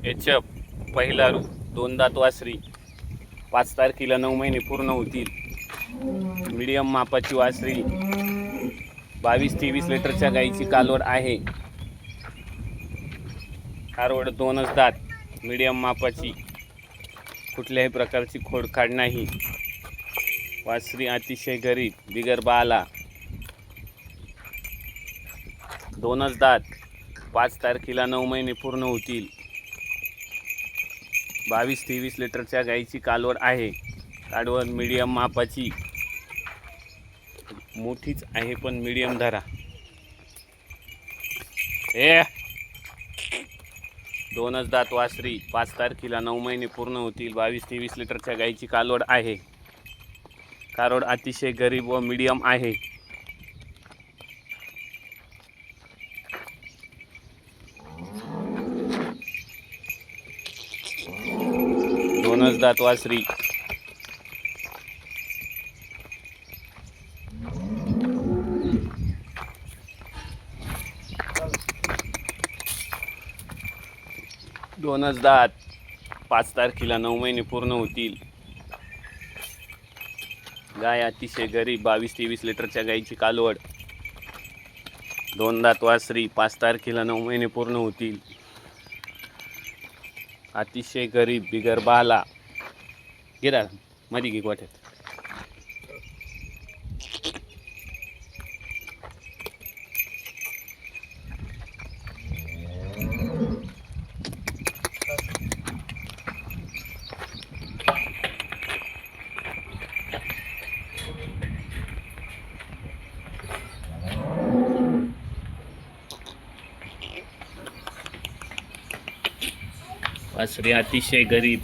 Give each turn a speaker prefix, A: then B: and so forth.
A: HF पहिला रू, 2 दात वासरी, 5 तारखेला 9 महिने पूर्ण होतील. मीडियम मापाची वासरी, 22-23 लिटरच्या गाईची कालवड आहे. कारवड 2च दात, मीडियम मापाची, कुठल्याही प्रकारची खोडखाड नाही. वासरी अतिशय गरीब, बिगर बाला, 2च दात, 5 तारखेला 9 महिने पूर्ण होतील. 22-23 लिटरच्या गाईची कालवड आहे. कालवड मीडियम मापाची, मोठीच आहे पण मीडियम धरा. 2च दात वासरी, 5 तारखेला 9 महिने पूर्ण होतील. 22-23 लिटरच्या गाईची कालवड आहे. कालवड अतिशय गरीब व मीडियम आहे. दोनच दात वासरी, दोनच दात, 5 तारखेला 9 महिने पूर्ण होतील. गाय अतिशय गरीब, 22-23 लिटरच्या गाईची कालवड, 2 दात वासरी, 5 तारखेला 9 महिने पूर्ण होतील. अतिशय गरीब, बिगर बाला. गेला मध्ये घे गोठ्यात. वासरी अतिशय गरीब,